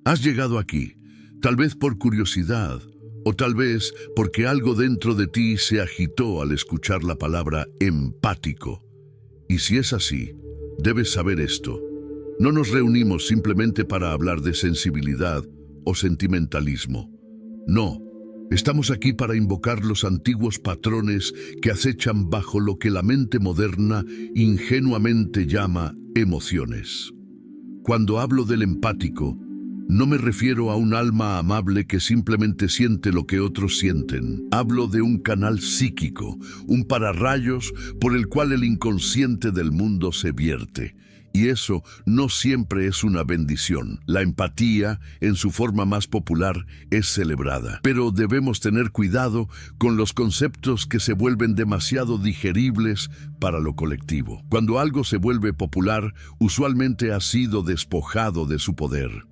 Has llegado aquí, tal vez por curiosidad, o tal vez porque algo dentro de ti se agitó al escuchar la palabra empático. Y si es así, debes saber esto. No nos reunimos simplemente para hablar de sensibilidad o sentimentalismo. No, estamos aquí para invocar los antiguos patrones que acechan bajo lo que la mente moderna ingenuamente llama emociones. Cuando hablo del empático, no me refiero a un alma amable que simplemente siente lo que otros sienten. Hablo de un canal psíquico, un pararrayos por el cual el inconsciente del mundo se vierte. Y eso no siempre es una bendición. La empatía, en su forma más popular, es celebrada. Pero debemos tener cuidado con los conceptos que se vuelven demasiado digeribles para lo colectivo. Cuando algo se vuelve popular, usualmente ha sido despojado de su poder.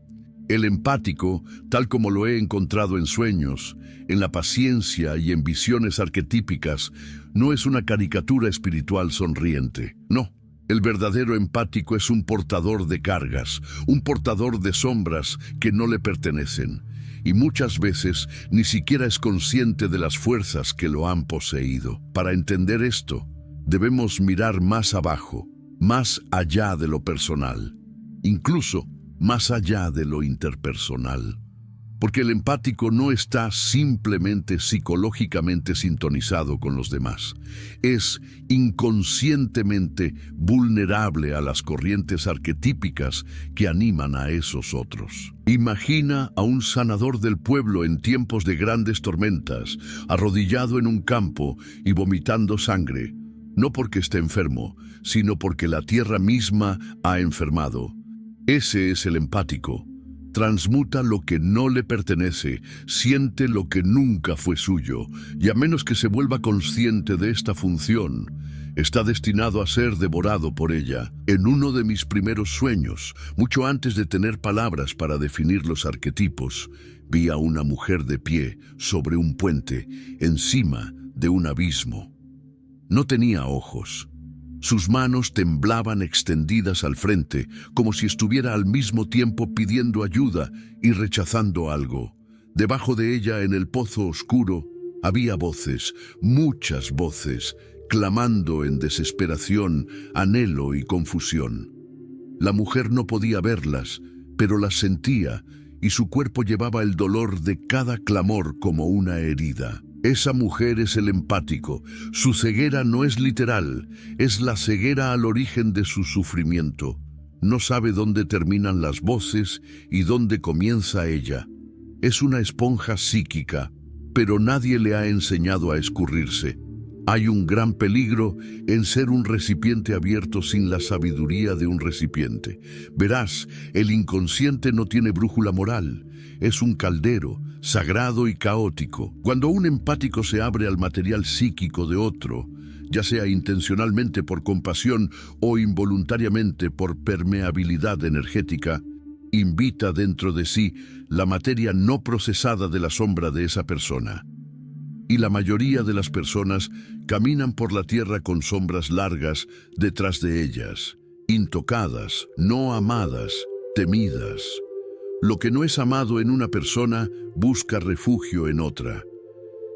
El empático, tal como lo he encontrado en sueños, en la paciencia y en visiones arquetípicas, no es una caricatura espiritual sonriente. No. El verdadero empático es un portador de cargas, un portador de sombras que no le pertenecen, y muchas veces ni siquiera es consciente de las fuerzas que lo han poseído. Para entender esto, debemos mirar más abajo, más allá de lo personal, incluso más allá de lo interpersonal. Porque el empático no está simplemente psicológicamente sintonizado con los demás. Es inconscientemente vulnerable a las corrientes arquetípicas que animan a esos otros. Imagina a un sanador del pueblo en tiempos de grandes tormentas, arrodillado en un campo y vomitando sangre, no porque esté enfermo, sino porque la tierra misma ha enfermado. Ese es el empático. Transmuta lo que no le pertenece, siente lo que nunca fue suyo, y a menos que se vuelva consciente de esta función, está destinado a ser devorado por ella. En uno de mis primeros sueños, mucho antes de tener palabras para definir los arquetipos, vi a una mujer de pie sobre un puente, encima de un abismo. No tenía ojos. Sus manos temblaban extendidas al frente, como si estuviera al mismo tiempo pidiendo ayuda y rechazando algo. Debajo de ella, en el pozo oscuro, había voces, muchas voces, clamando en desesperación, anhelo y confusión. La mujer no podía verlas, pero las sentía, y su cuerpo llevaba el dolor de cada clamor como una herida. Esa mujer es el empático. Su ceguera no es literal, es la ceguera al origen de su sufrimiento. No sabe dónde terminan las voces y dónde comienza ella. Es una esponja psíquica, pero nadie le ha enseñado a escurrirse. Hay un gran peligro en ser un recipiente abierto sin la sabiduría de un recipiente. Verás, el inconsciente no tiene brújula moral. Es un caldero, sagrado y caótico. Cuando un empático se abre al material psíquico de otro, ya sea intencionalmente por compasión o involuntariamente por permeabilidad energética, invita dentro de sí la materia no procesada de la sombra de esa persona. Y la mayoría de las personas caminan por la tierra con sombras largas detrás de ellas, intocadas, no amadas, temidas. Lo que no es amado en una persona busca refugio en otra.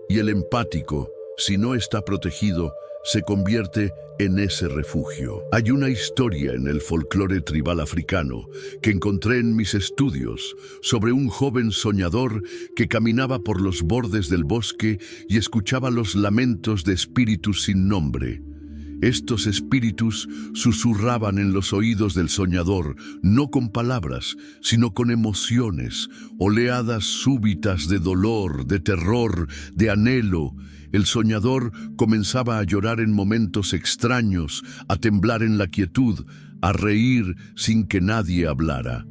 Y el empático, si no está protegido, se convierte en ese refugio. Hay una historia en el folclore tribal africano que encontré en mis estudios sobre un joven soñador que caminaba por los bordes del bosque y escuchaba los lamentos de espíritus sin nombre. Estos espíritus susurraban en los oídos del soñador, no con palabras, sino con emociones, oleadas súbitas de dolor, de terror, de anhelo. El soñador comenzaba a llorar en momentos extraños, a temblar en la quietud, a reír sin que nadie hablara.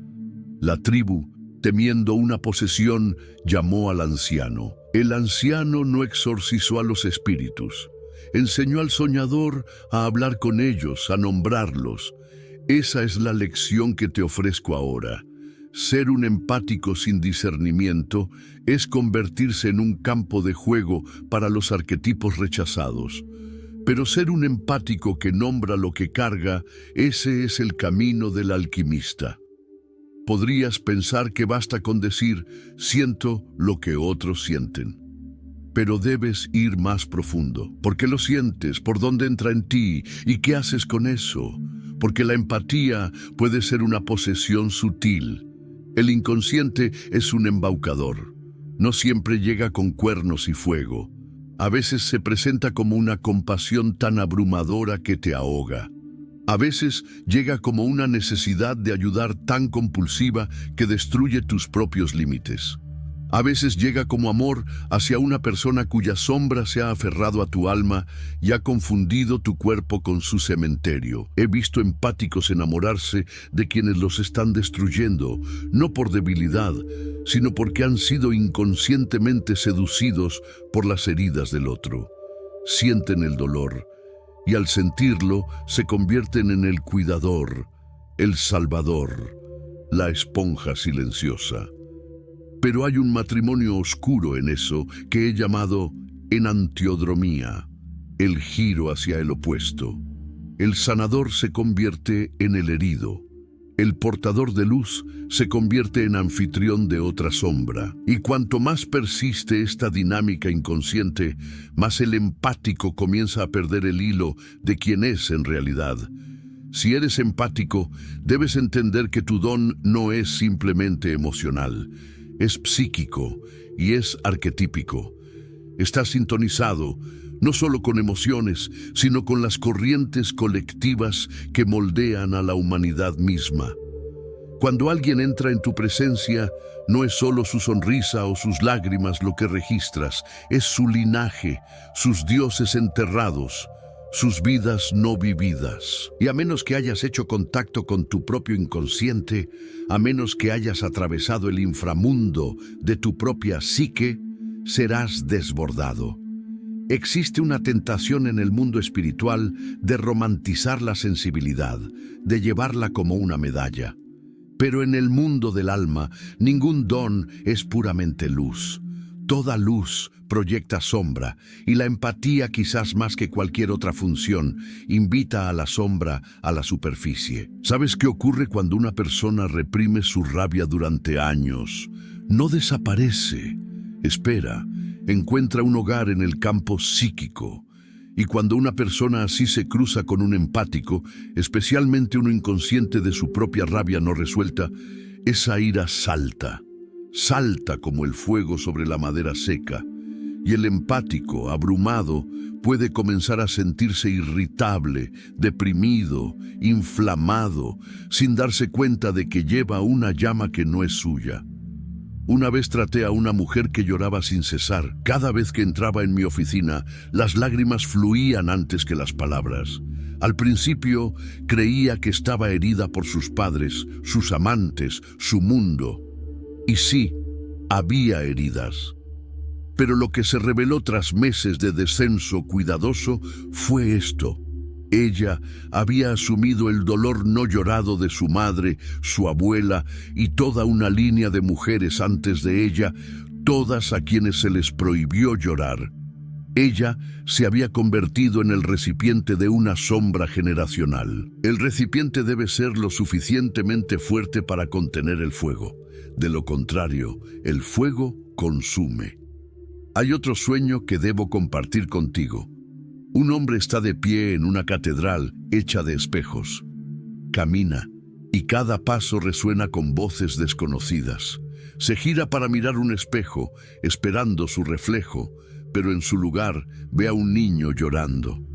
La tribu, temiendo una posesión, llamó al anciano. El anciano no exorcizó a los espíritus. Enseñó al soñador a hablar con ellos, a nombrarlos. Esa es la lección que te ofrezco ahora. Ser un empático sin discernimiento es convertirse en un campo de juego para los arquetipos rechazados. Pero ser un empático que nombra lo que carga, ese es el camino del alquimista. podrías pensar que basta con decir, siento lo que otros sienten. Pero debes ir más profundo. ¿Por qué lo sientes? ¿Por dónde entra en ti? ¿Y qué haces con eso? Porque la empatía puede ser una posesión sutil. El inconsciente es un embaucador. No siempre llega con cuernos y fuego. A veces se presenta como una compasión tan abrumadora que te ahoga. A veces llega como una necesidad de ayudar tan compulsiva que destruye tus propios límites. A veces llega como amor hacia una persona cuya sombra se ha aferrado a tu alma y ha confundido tu cuerpo con su cementerio. He visto empáticos enamorarse de quienes los están destruyendo, no por debilidad, sino porque han sido inconscientemente seducidos por las heridas del otro. Sienten el dolor y al sentirlo se convierten en el cuidador, el salvador, la esponja silenciosa. Pero hay un matrimonio oscuro en eso que he llamado enantiodromía, el giro hacia el opuesto. El sanador se convierte en el herido. El portador de luz se convierte en anfitrión de otra sombra. Y cuanto más persiste esta dinámica inconsciente, más el empático comienza a perder el hilo de quién es en realidad. Si eres empático, debes entender que tu don no es simplemente emocional. Es psíquico y es arquetípico. Está sintonizado no solo con emociones, sino con las corrientes colectivas que moldean a la humanidad misma. Cuando alguien entra en tu presencia, no es solo su sonrisa o sus lágrimas lo que registras, es su linaje, sus dioses enterrados, sus vidas no vividas. Y a menos que hayas hecho contacto con tu propio inconsciente, a menos que hayas atravesado el inframundo de tu propia psique, serás desbordado. Existe una tentación en el mundo espiritual de romantizar la sensibilidad, de llevarla como una medalla. Pero en el mundo del alma, ningún don es puramente luz. Toda luz proyecta sombra, y la empatía, quizás más que cualquier otra función, invita a la sombra a la superficie. ¿Sabes qué ocurre cuando una persona reprime su rabia durante años? No desaparece. Espera, encuentra un hogar en el campo psíquico. Y cuando una persona así se cruza con un empático, especialmente uno inconsciente de su propia rabia no resuelta, esa ira salta. Salta como el fuego sobre la madera seca, y el empático, abrumado, puede comenzar a sentirse irritable, deprimido, inflamado, sin darse cuenta de que lleva una llama que no es suya. Una vez traté a una mujer que lloraba sin cesar. Cada vez que entraba en mi oficina, las lágrimas fluían antes que las palabras. Al principio, creía que estaba herida por sus padres, sus amantes, su mundo. Y sí, había heridas. Pero lo que se reveló tras meses de descenso cuidadoso fue esto. Ella había asumido el dolor no llorado de su madre, su abuela y toda una línea de mujeres antes de ella, todas a quienes se les prohibió llorar. Ella se había convertido en el recipiente de una sombra generacional. El recipiente debe ser lo suficientemente fuerte para contener el fuego. De lo contrario, el fuego consume. Hay otro sueño que debo compartir contigo. Un hombre está de pie en una catedral hecha de espejos. Camina, y cada paso resuena con voces desconocidas. Se gira para mirar un espejo, esperando su reflejo, pero en su lugar ve a un niño llorando.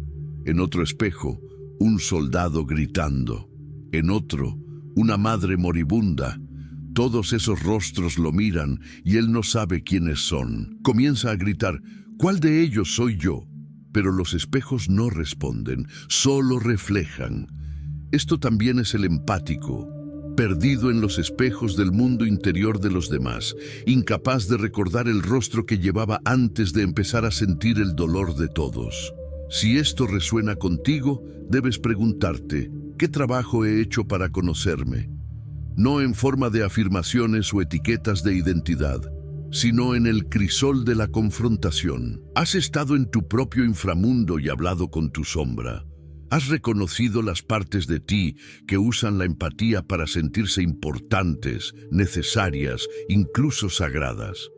En otro espejo, un soldado gritando. En otro, una madre moribunda. Todos esos rostros lo miran y él no sabe quiénes son. Comienza a gritar, ¿cuál de ellos soy yo? Pero los espejos no responden, solo reflejan. Esto también es el empático, perdido en los espejos del mundo interior de los demás, incapaz de recordar el rostro que llevaba antes de empezar a sentir el dolor de todos. Si esto resuena contigo, debes preguntarte, ¿qué trabajo he hecho para conocerme? No en forma de afirmaciones o etiquetas de identidad, sino en el crisol de la confrontación. ¿Has estado en tu propio inframundo y hablado con tu sombra? ¿Has reconocido las partes de ti que usan la empatía para sentirse importantes, necesarias, incluso sagradas?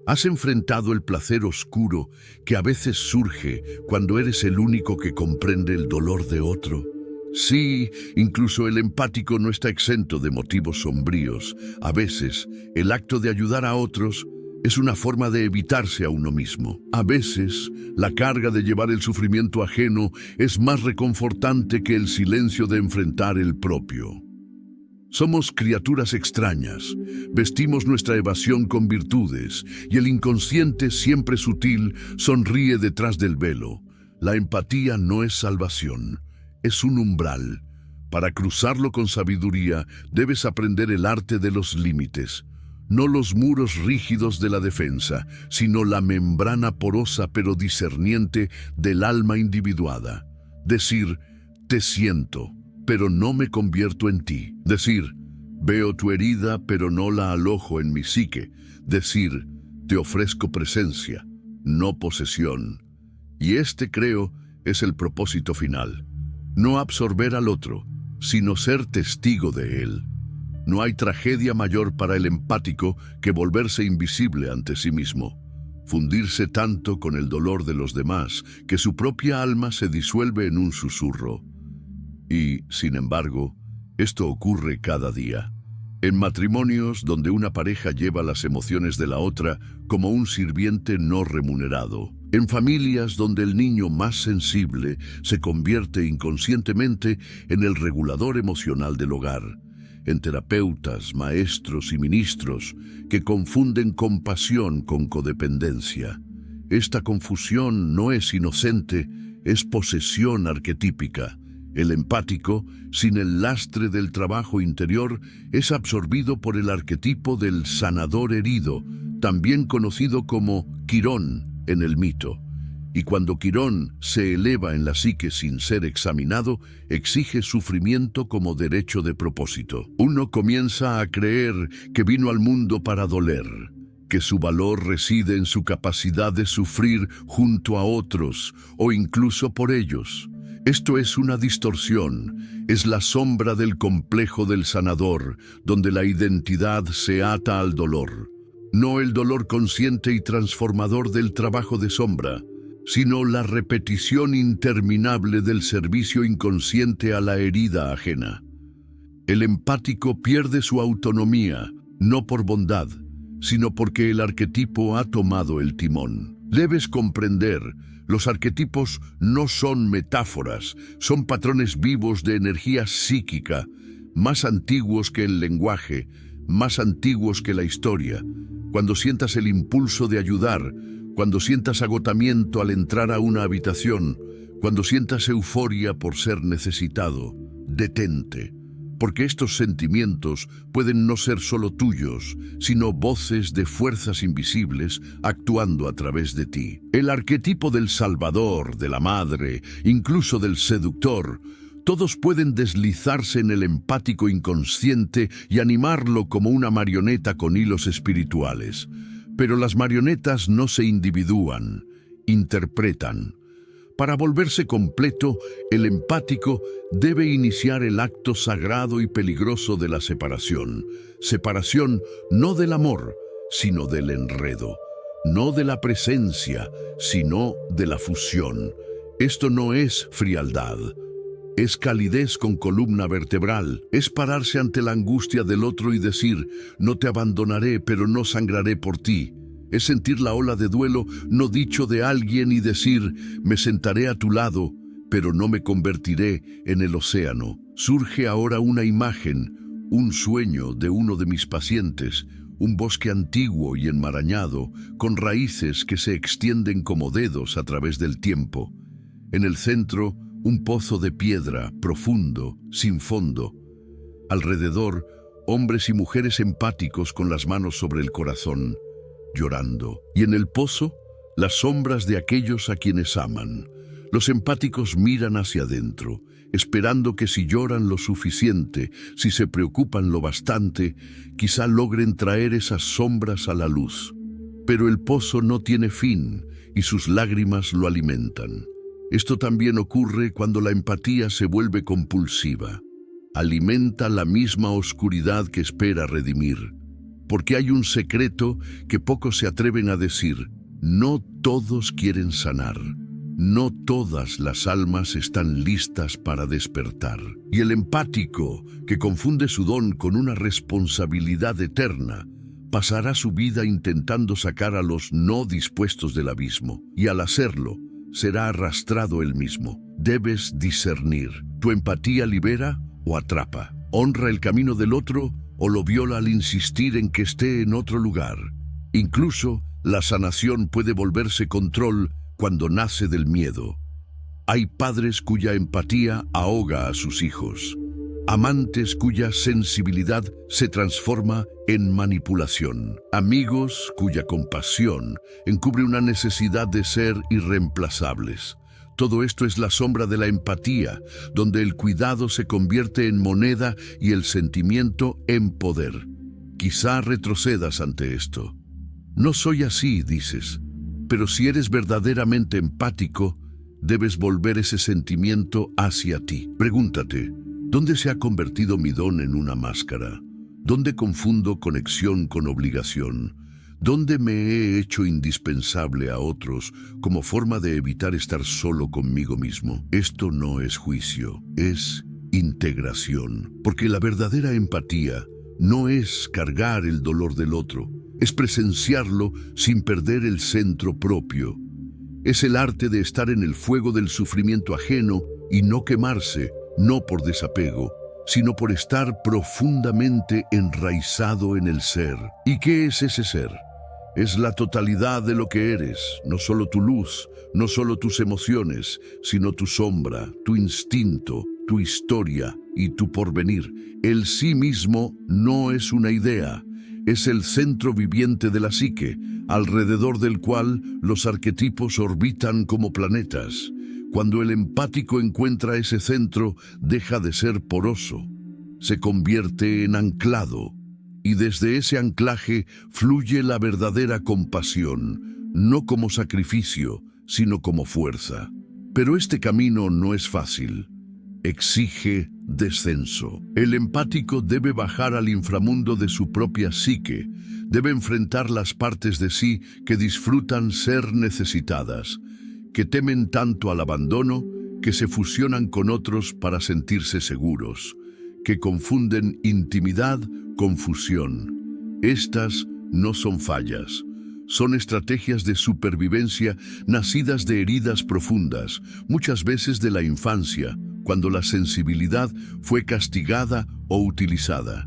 ¿Has enfrentado el placer oscuro que a veces surge cuando eres el único que comprende el dolor de otro? Sí, incluso el empático no está exento de motivos sombríos. A veces, el acto de ayudar a otros es una forma de evitarse a uno mismo. A veces, la carga de llevar el sufrimiento ajeno es más reconfortante que el silencio de enfrentar el propio. Somos criaturas extrañas, vestimos nuestra evasión con virtudes, y el inconsciente, siempre sutil, sonríe detrás del velo. La empatía no es salvación, es un umbral. Para cruzarlo con sabiduría, debes aprender el arte de los límites. No los muros rígidos de la defensa, sino la membrana porosa pero discerniente del alma individuada. Decir, te siento, pero no me convierto en ti. Decir, veo tu herida, pero no la alojo en mi psique. Decir, te ofrezco presencia, no posesión. Y creo, es el propósito final. No absorber al otro, sino ser testigo de él. No hay tragedia mayor para el empático que volverse invisible ante sí mismo. Fundirse tanto con el dolor de los demás que su propia alma se disuelve en un susurro. Y, sin embargo, esto ocurre cada día. En matrimonios donde una pareja lleva las emociones de la otra como un sirviente no remunerado. En familias donde el niño más sensible se convierte inconscientemente en el regulador emocional del hogar. En terapeutas, maestros y ministros que confunden compasión con codependencia. Esta confusión no es inocente, es posesión arquetípica. El empático, sin el lastre del trabajo interior, es absorbido por el arquetipo del sanador herido, también conocido como Quirón en el mito. Y cuando Quirón se eleva en la psique sin ser examinado, exige sufrimiento como derecho de propósito. Uno comienza a creer que vino al mundo para doler, que su valor reside en su capacidad de sufrir junto a otros o incluso por ellos. Esto es una distorsión, es la sombra del complejo del sanador, donde la identidad se ata al dolor. No el dolor consciente y transformador del trabajo de sombra, sino la repetición interminable del servicio inconsciente a la herida ajena. El empático pierde su autonomía, no por bondad, sino porque el arquetipo ha tomado el timón. Debes comprender, los arquetipos no son metáforas, son patrones vivos de energía psíquica, más antiguos que el lenguaje, más antiguos que la historia. Cuando sientas el impulso de ayudar, cuando sientas agotamiento al entrar a una habitación, cuando sientas euforia por ser necesitado, detente, porque estos sentimientos pueden no ser solo tuyos, sino voces de fuerzas invisibles actuando a través de ti. El arquetipo del salvador, de la madre, incluso del seductor, todos pueden deslizarse en el empático inconsciente y animarlo como una marioneta con hilos espirituales. Pero las marionetas no se individúan, interpretan. Para volverse completo, el empático debe iniciar el acto sagrado y peligroso de la separación. Separación no del amor, sino del enredo. No de la presencia, sino de la fusión. Esto no es frialdad. Es calidez con columna vertebral. Es pararse ante la angustia del otro y decir, no te abandonaré, pero no sangraré por ti. Es sentir la ola de duelo no dicho de alguien y decir, me sentaré a tu lado, pero no me convertiré en el océano. Surge ahora una imagen, un sueño de uno de mis pacientes, un bosque antiguo y enmarañado, con raíces que se extienden como dedos a través del tiempo. En el centro, un pozo de piedra, profundo, sin fondo. Alrededor, hombres y mujeres empáticos con las manos sobre el corazón, llorando. Y en el pozo, las sombras de aquellos a quienes aman. Los empáticos miran hacia adentro, esperando que si lloran lo suficiente, si se preocupan lo bastante, quizá logren traer esas sombras a la luz. Pero el pozo no tiene fin y sus lágrimas lo alimentan. Esto también ocurre cuando la empatía se vuelve compulsiva. Alimenta la misma oscuridad que espera redimir. Porque hay un secreto que pocos se atreven a decir: no todos quieren sanar. No todas las almas están listas para despertar. Y el empático, que confunde su don con una responsabilidad eterna, pasará su vida intentando sacar a los no dispuestos del abismo. Y al hacerlo, será arrastrado él mismo. Debes discernir. ¿Tu empatía libera o atrapa? ¿Honra el camino del otro o lo viola al insistir en que esté en otro lugar? Incluso, la sanación puede volverse control cuando nace del miedo. Hay padres cuya empatía ahoga a sus hijos. Amantes cuya sensibilidad se transforma en manipulación. Amigos cuya compasión encubre una necesidad de ser irreemplazables. Todo esto es la sombra de la empatía, donde el cuidado se convierte en moneda y el sentimiento en poder. Quizá retrocedas ante esto. No soy así, dices. Pero si eres verdaderamente empático, debes volver ese sentimiento hacia ti. Pregúntate, ¿dónde se ha convertido mi don en una máscara? ¿Dónde confundo conexión con obligación? ¿Dónde me he hecho indispensable a otros como forma de evitar estar solo conmigo mismo? Esto no es juicio, es integración. Porque la verdadera empatía no es cargar el dolor del otro, es presenciarlo sin perder el centro propio. Es el arte de estar en el fuego del sufrimiento ajeno y no quemarse, no por desapego, sino por estar profundamente enraizado en el ser. ¿Y qué es ese ser? Es la totalidad de lo que eres, no solo tu luz, no solo tus emociones, sino tu sombra, tu instinto, tu historia y tu porvenir. El sí mismo no es una idea, es el centro viviente de la psique, alrededor del cual los arquetipos orbitan como planetas. Cuando el empático encuentra ese centro, deja de ser poroso, se convierte en anclado, y desde ese anclaje fluye la verdadera compasión, no como sacrificio, sino como fuerza. Pero este camino no es fácil. Exige descenso. El empático debe bajar al inframundo de su propia psique, debe enfrentar las partes de sí que disfrutan ser necesitadas, que temen tanto al abandono, que se fusionan con otros para sentirse seguros, que confunden intimidad con fusión. Estas no son fallas, son estrategias de supervivencia nacidas de heridas profundas, muchas veces de la infancia, cuando la sensibilidad fue castigada o utilizada.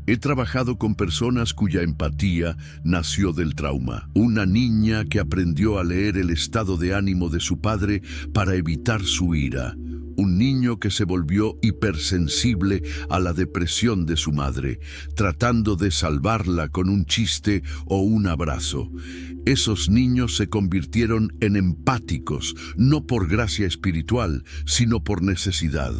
He trabajado con personas cuya empatía nació del trauma. Una niña que aprendió a leer el estado de ánimo de su padre para evitar su ira. Un niño que se volvió hipersensible a la depresión de su madre, tratando de salvarla con un chiste o un abrazo. Esos niños se convirtieron en empáticos, no por gracia espiritual, sino por necesidad.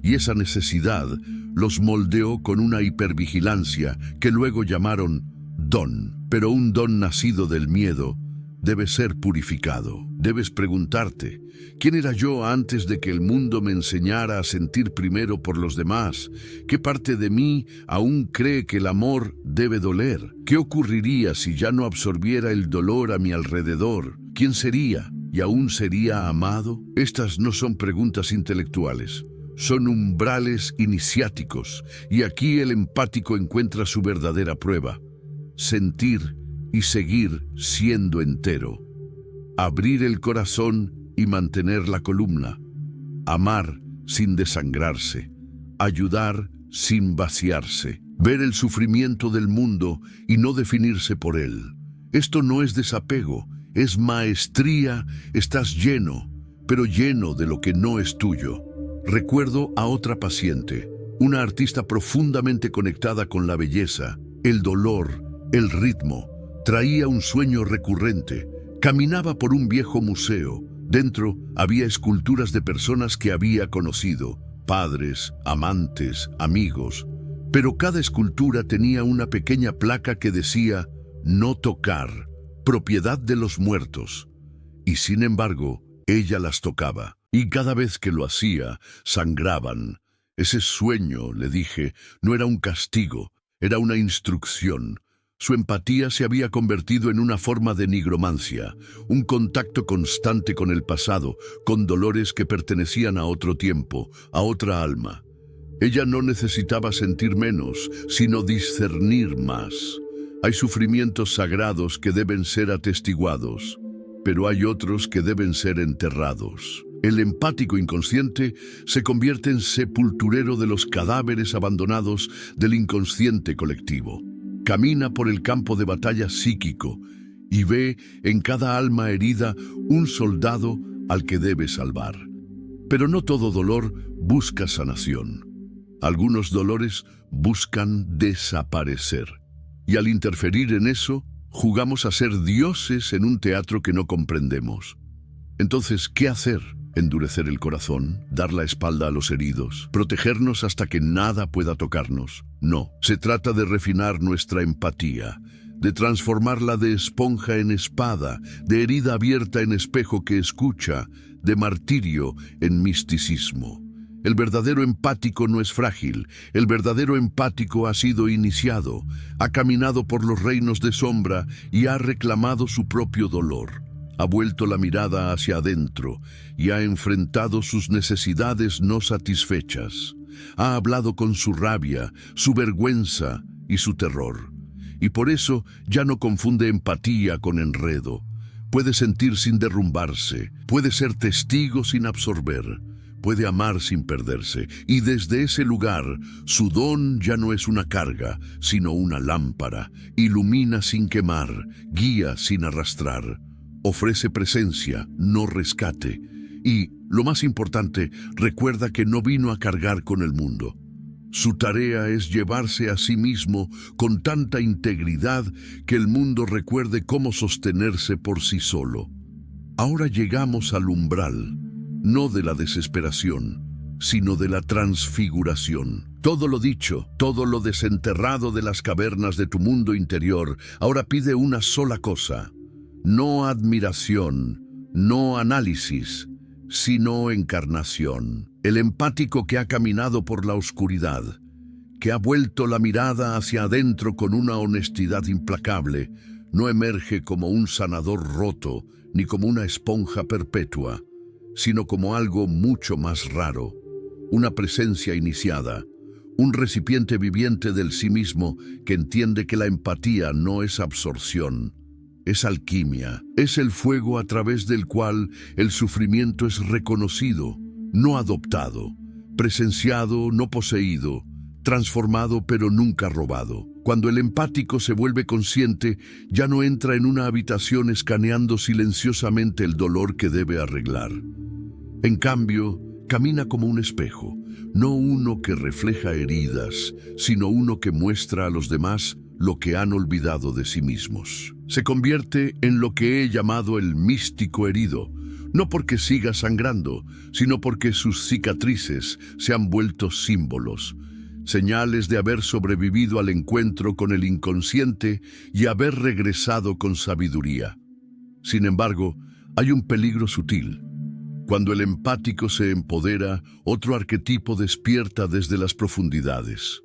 Y esa necesidad los moldeó con una hipervigilancia que luego llamaron don. Pero un don nacido del miedo debe ser purificado. Debes preguntarte, ¿quién era yo antes de que el mundo me enseñara a sentir primero por los demás? ¿Qué parte de mí aún cree que el amor debe doler? ¿Qué ocurriría si ya no absorbiera el dolor a mi alrededor? ¿Quién sería? ¿Y aún sería amado? Estas no son preguntas intelectuales. Son umbrales iniciáticos, y aquí el empático encuentra su verdadera prueba: sentir y seguir siendo entero. Abrir el corazón y mantener la columna. Amar sin desangrarse. Ayudar sin vaciarse. Ver el sufrimiento del mundo y no definirse por él. Esto no es desapego, es maestría. Estás lleno, pero lleno de lo que no es tuyo. Recuerdo a otra paciente, una artista profundamente conectada con la belleza, el dolor, el ritmo. Traía un sueño recurrente. Caminaba por un viejo museo. Dentro había esculturas de personas que había conocido, padres, amantes, amigos. Pero cada escultura tenía una pequeña placa que decía: no tocar, propiedad de los muertos. Y sin embargo, Ella las tocaba, y cada vez que lo hacía, sangraban. Ese sueño, le dije, no era un castigo, era una instrucción. Su empatía se había convertido en una forma de nigromancia, un contacto constante con el pasado, con dolores que pertenecían a otro tiempo, a otra alma. Ella no necesitaba sentir menos, sino discernir más. Hay sufrimientos sagrados que deben ser atestiguados, pero hay otros que deben ser enterrados. El empático inconsciente se convierte en sepulturero de los cadáveres abandonados del inconsciente colectivo. Camina por el campo de batalla psíquico y ve en cada alma herida un soldado al que debe salvar. Pero no todo dolor busca sanación. Algunos dolores buscan desaparecer. Y al interferir en eso, jugamos a ser dioses en un teatro que no comprendemos. Entonces, ¿qué hacer? ¿Endurecer el corazón? ¿Dar la espalda a los heridos? ¿Protegernos hasta que nada pueda tocarnos? No, se trata de refinar nuestra empatía, de transformarla de esponja en espada, de herida abierta en espejo que escucha, de martirio en misticismo. El verdadero empático no es frágil, el verdadero empático ha sido iniciado, ha caminado por los reinos de sombra y ha reclamado su propio dolor. Ha vuelto la mirada hacia adentro y ha enfrentado sus necesidades no satisfechas. Ha hablado con su rabia, su vergüenza y su terror. Y por eso ya no confunde empatía con enredo. Puede sentir sin derrumbarse, puede ser testigo sin absorber, puede amar sin perderse. Y desde ese lugar, su don ya no es una carga, sino una lámpara. Ilumina sin quemar, guía sin arrastrar. Ofrece presencia, no rescate. Y, lo más importante, recuerda que no vino a cargar con el mundo. Su tarea es llevarse a sí mismo con tanta integridad que el mundo recuerde cómo sostenerse por sí solo. Ahora llegamos al umbral, no de la desesperación, sino de la transfiguración. Todo lo dicho, todo lo desenterrado de las cavernas de tu mundo interior, ahora pide una sola cosa. No admiración, no análisis, sino encarnación. El empático que ha caminado por la oscuridad, que ha vuelto la mirada hacia adentro con una honestidad implacable, no emerge como un sanador roto, ni como una esponja perpetua, sino como algo mucho más raro, una presencia iniciada, un recipiente viviente del sí mismo que entiende que la empatía no es absorción, es alquimia, es el fuego a través del cual el sufrimiento es reconocido, no adoptado, presenciado, no poseído, transformado pero nunca robado. Cuando el empático se vuelve consciente, ya no entra en una habitación escaneando silenciosamente el dolor que debe arreglar. En cambio, camina como un espejo, no uno que refleja heridas, sino uno que muestra a los demás lo que han olvidado de sí mismos. Se convierte en lo que he llamado el místico herido, no porque siga sangrando, sino porque sus cicatrices se han vuelto símbolos, señales de haber sobrevivido al encuentro con el inconsciente y haber regresado con sabiduría. Sin embargo, hay un peligro sutil. Cuando el empático se empodera, otro arquetipo despierta desde las profundidades.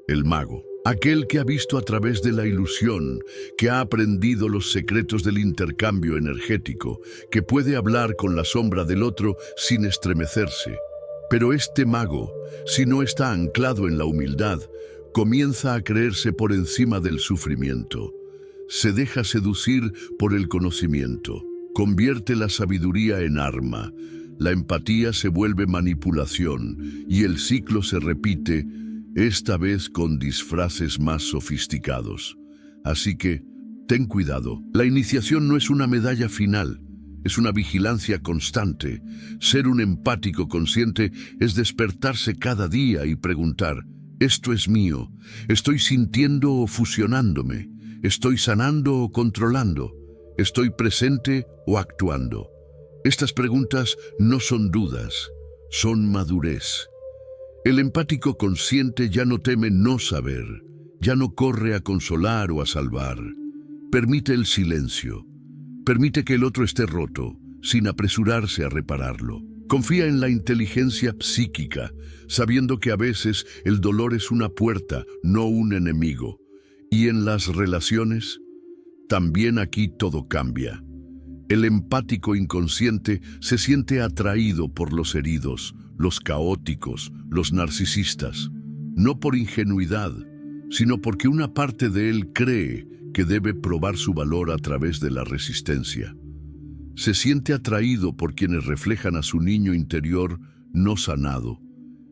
El mago. Aquel que ha visto a través de la ilusión, que ha aprendido los secretos del intercambio energético, que puede hablar con la sombra del otro sin estremecerse. Pero este mago, si no está anclado en la humildad, comienza a creerse por encima del sufrimiento. Se deja seducir por el conocimiento. Convierte la sabiduría en arma. La empatía se vuelve manipulación y el ciclo se repite, esta vez con disfraces más sofisticados. Así que, ten cuidado. La iniciación no es una medalla final, es una vigilancia constante. Ser un empático consciente es despertarse cada día y preguntar, ¿esto es mío? ¿Estoy sintiendo o fusionándome? ¿Estoy sanando o controlando? ¿Estoy presente o actuando? Estas preguntas no son dudas, son madurez. El empático consciente ya no teme no saber, ya no corre a consolar o a salvar. Permite el silencio, permite que el otro esté roto, sin apresurarse a repararlo. Confía en la inteligencia psíquica, sabiendo que a veces el dolor es una puerta, no un enemigo. Y en las relaciones, también aquí todo cambia. El empático inconsciente se siente atraído por los heridos, los caóticos, los narcisistas, no por ingenuidad, sino porque una parte de él cree que debe probar su valor a través de la resistencia. Se siente atraído por quienes reflejan a su niño interior no sanado,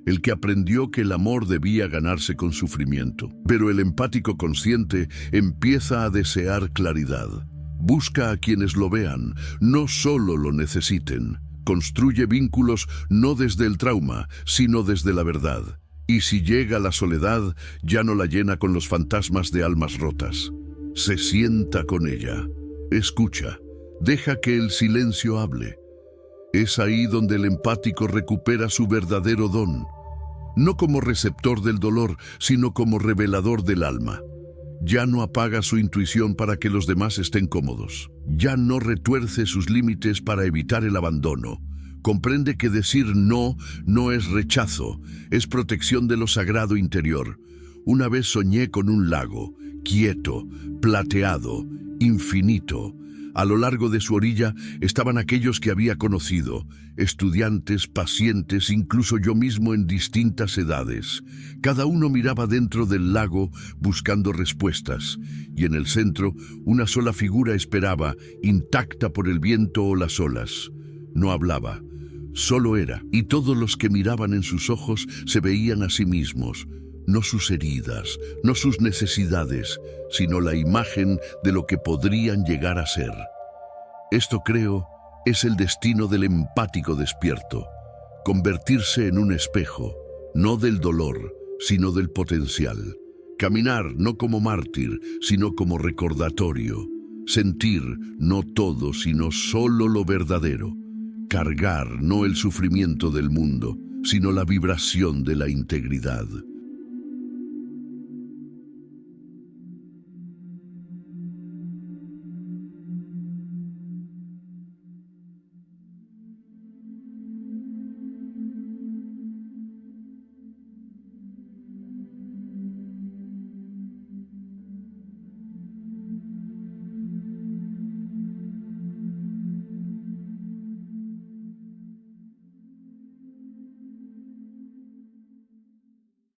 el que aprendió que el amor debía ganarse con sufrimiento. Pero el empático consciente empieza a desear claridad. Busca a quienes lo vean, no solo lo necesiten. Construye vínculos no desde el trauma, sino desde la verdad. Y si llega la soledad, ya no la llena con los fantasmas de almas rotas. Se sienta con ella, escucha, deja que el silencio hable. Es ahí donde el empático recupera su verdadero don, no como receptor del dolor, sino como revelador del alma. Ya no apaga su intuición para que los demás estén cómodos. Ya no retuerce sus límites para evitar el abandono. Comprende que decir no no es rechazo, es protección de lo sagrado interior. Una vez soñé con un lago, quieto, plateado, infinito. A lo largo de su orilla estaban aquellos que había conocido, estudiantes, pacientes, incluso yo mismo en distintas edades. Cada uno miraba dentro del lago buscando respuestas, y en el centro una sola figura esperaba, intacta por el viento o las olas. No hablaba, solo era, y todos los que miraban en sus ojos se veían a sí mismos, no sus heridas, no sus necesidades, sino la imagen de lo que podrían llegar a ser. Esto, creo, es el destino del empático despierto, convertirse en un espejo, no del dolor, sino del potencial. Caminar no como mártir, sino como recordatorio. Sentir no todo, sino solo lo verdadero. Cargar no el sufrimiento del mundo, sino la vibración de la integridad.